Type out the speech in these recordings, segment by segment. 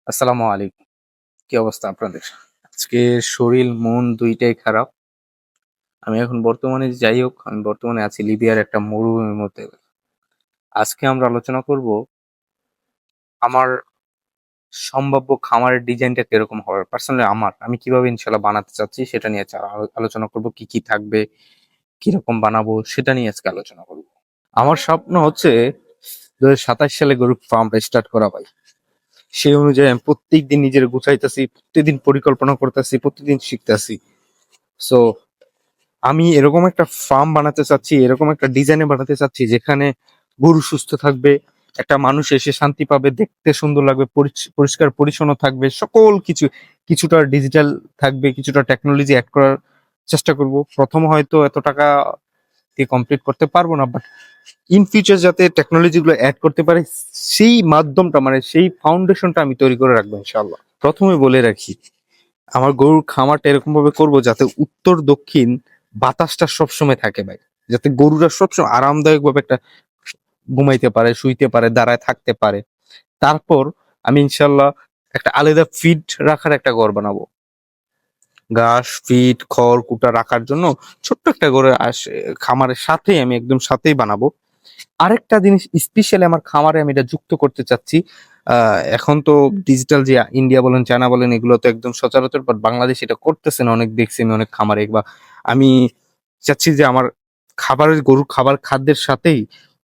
আসসালামু আলাইকুম। কি অবস্থা আপনাদের? আজকে শরীর মন ২ টাই খারাপ। আমি এখন বর্তমানে যাই হোক, আমি বর্তমানে আছি লিবিয়ার একটা মরুভূমির মধ্যে। আজকে আমরা আলোচনা করব আমার সম্ভাব্য খামারের ডিজাইনটা কিরকম হবে? পার্সোনালি আমি কিভাবে ইনশাআল্লাহ বানাতে চাচ্ছি সেটা নিয়ে আলোচনা করব। কি থাকবে, কিরকম বানাবো সেটা নিয়ে আজকে আলোচনা করব। আমার স্বপ্ন হচ্ছে ২০২৭ সালে গরুর ফার্মটা স্টার্ট করা ভাই। সেই অনুযায়ী আমি প্রত্যেকদিন নিজেরে গুছাইতেছি, প্রতিদিন পরিকল্পনা করতেছি, প্রতিদিন শিখতেছি। সো আমি এরকম একটা ফার্ম বানাতে চাচ্ছি, এরকম একটা ডিজাইনে বানাতে চাচ্ছি যেখানে গরু সুস্থ থাকবে, একটা মানুষ এসে শান্তি পাবে, দেখতে সুন্দর লাগবে, পরিষ্কার পরিচ্ছন্ন থাকবে, সকল কিছু। কিছুটা ডিজিটাল থাকবে, কিছুটা টেকনোলজি অ্যাড করার চেষ্টা করব। প্রথম হয়তো এত টাকা দিয়ে কমপ্লিট করতে পারবো না, বাট ইন ফিউচার যাতে টেকনোলজি গুলো অ্যাড করতে পারে, সেই মাধ্যমটা মানে সেই ফাউন্ডেশনটা আমি তৈরি করে রাখবো ইনশাআল্লাহ। প্রথমে বলে রাখি, আমার গরুর খামারটা এরকম ভাবে করবো যাতে উত্তর দক্ষিণ বাতাসটা সবসময় থাকে ভাই, যাতে গরুরা সবসময় আরামদায়ক ভাবে একটা ঘুমাইতে পারে, শুইতে পারে, দাঁড়ায় থাকতে পারে। তারপর আমি ইনশাল্লাহ একটা আলাদা ফিড রাখার একটা ঘর বানাবো। ঘাস, ফিড, খড় কুটা রাখার জন্য ছোট্ট একটা ঘরে খামারের সাথেই, আমি একদম সাথেই বানাবো। আরেকটা জিনিস স্পেশালি আমার খামারে আমি এটা যুক্ত করতে চাচ্ছি। এখন তো ডিজিটাল যে ইন্ডিয়া বলেন, চায়না বলেন, এগুলো তো একদম সচরাচর, বাট বাংলাদেশ এটা করতেছে না। অনেক দেখছি আমি অনেক খামারে, বা আমি চাচ্ছি যে আমার গরুর খাবার খাদ্যের সাথেই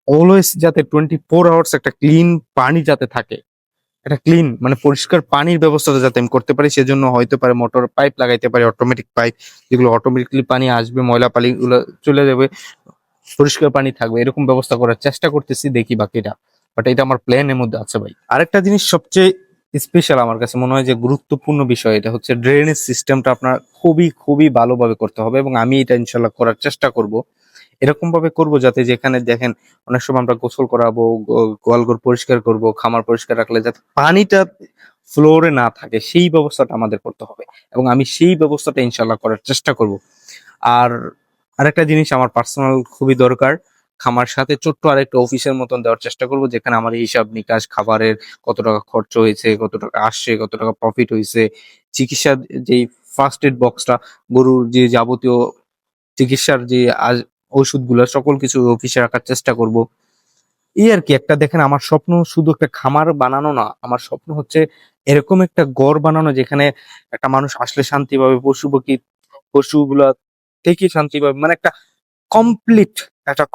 অলওয়েজ যাতে 24 আওয়ার্স একটা ক্লিন পানি যাতে থাকে, একটা ক্লিন মানে পরিষ্কার পানির ব্যবস্থাটা যাতে আমি করতে পারি। সেজন্য হয়তো পারে মোটর পাইপ লাগাইতে পারি, অটোমেটিক পাইপ, যেগুলো অটোমেটিকলি পানি আসবে, ময়লা পানি গুলো চলে যাবে, পরিষ্কার পানি থাকবে, এরকম ব্যবস্থা করার চেষ্টা করতেছি। দেখি বাকিটা, বাট এটা আমার প্ল্যানের মধ্যে আছে ভাই। আরেকটা জিনিস সবচেয়ে স্পেশাল আমার কাছে মনে হয় যে গুরুত্বপূর্ণ বিষয়, এটা হচ্ছে ড্রেনেজ সিস্টেমটা আপনার খুবই খুবই ভালোভাবে করতে হবে, এবং আমি এটা ইনশাল্লাহ করার চেষ্টা করব। এরকম ভাবে করব যাতে, যেখানে দেখেন অনেক সময় আমরা গোসল করাবো, গোয়ালঘর পরিষ্কার করব, খামার পরিষ্কার রাখলে যাতে পানিটা ফ্লোরে না থাকে, সেই ব্যবস্থাটা আমাদের করতে হবে, এবং আমি সেই ব্যবস্থাটা ইনশাল্লাহ করার চেষ্টা করব। আর আরেকটা জিনিস আমার পার্সোনাল খুবই দরকার, খামার সাথে ছোট্ট আরেকটা অফিসের মতন দেওয়ার চেষ্টা করব, যেখানে আমার হিসাব নিকাশ, খাবারের কত টাকা খরচ হয়েছে, কত টাকা আসছে, কত টাকা প্রফিট হয়েছে, চিকিৎসা, যেই ফার্স্ট এড বক্সটা, গরুর যে যাবতীয় চিকিৎসার যে ওষুধগুলো, সকল কিছু অফিসে রাখার চেষ্টা করব। এই আর কি। একটা দেখেন, আমার স্বপ্ন শুধু একটা খামার বানানো না, আমার স্বপ্ন হচ্ছে এরকম একটা ঘর বানানো যেখানে একটা মানুষ আসলে শান্তি পাবে, পশুগুলা থেকে শান্তি পাবে, মানে একটা কমপ্লিট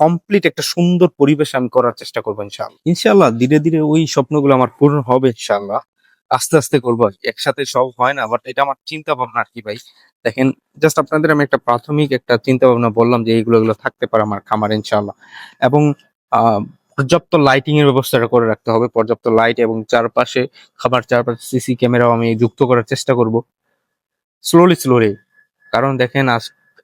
কমপ্লিট একটা সুন্দর পরিবেশ আমি করার চেষ্টা করবো ইনশাআল্লাহ। ইনশাআল্লাহ ধীরে ধীরে ওই স্বপ্নগুলো আমার পূরণ হবে ইনশাআল্লাহ। আস্তে আস্তে করবো আর কি। একসাথে সব হয় না, বাট এটা আমার চিন্তা ভাবনা আর কি ভাই। দেখেন, জাস্ট আপনাদের আমি একটা প্রাথমিক একটা চিন্তা ভাবনা বললাম যে এইগুলো থাকতে পারে আমার খামার ইনশাআল্লাহ। এবং আহ পর্যাপ্ত লাইটিং এর ব্যবস্থাটা করে রাখতে হবে, পর্যাপ্ত লাইট, এবং চারপাশে, খাবার চারপাশে সিসি ক্যামেরাও আমি যুক্ত করার চেষ্টা করব স্লোলি স্লোলি। কারণ দেখেন,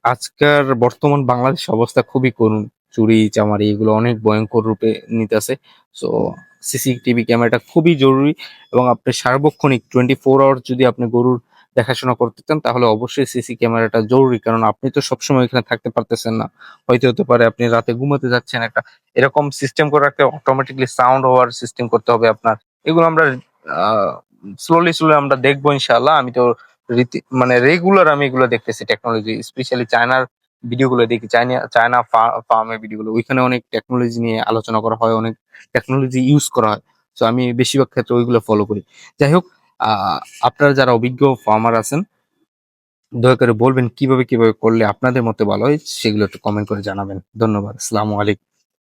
আজকের বর্তমান বাংলাদেশ অবস্থা খুবই করুণ। চুরি চামারি এগুলো অনেক ভয়ঙ্কর রূপে নিতেছে। সো সিসিটিভি ক্যামেরাটা খুবই জরুরি, এবং আপনি সার্বক্ষণিক 24 আওয়ার্স যদি আপনি গরুর দেখাশোনা করতে চান, তাহলে অবশ্যই সিসি ক্যামেরাটা জরুরি। কারণ আপনি তো সবসময় এখানে থাকতে পারতেছেন না। হতে পারে আপনি রাতে ঘুমাতে যাচ্ছেন, একটা এরকম সিস্টেম করে রাখতে, অটোমেটিকলি সাউন্ড হওয়ার সিস্টেম করতে হবে আপনার। এগুলো আমরা স্লোলি স্লোলি আমরা দেখবো ইনশাআল্লাহ। আমি তো মানে রেগুলার আমি এগুলো দেখতেছি, টেকনোলজি, স্পেশালি চায়নার ভিডিও গুলো দেখি, চায়না ফার্মের ভিডিও গুলো, ওইখানে অনেক টেকনোলজি নিয়ে আলোচনা করা হয়, অনেক টেকনোলজি ইউজ করা হয়। তো আমি বেশিরভাগ ক্ষেত্রে ওইগুলো ফলো করি। যাই হোক, আহ আপনারা যারা অভিজ্ঞ ফার্মার আছেন, দয়া করে বলবেন কিভাবে কিভাবে করলে আপনাদের মতে ভালো হয়, সেগুলো একটু কমেন্ট করে জানাবেন। ধন্যবাদ। আসসালামু আলাইকুম।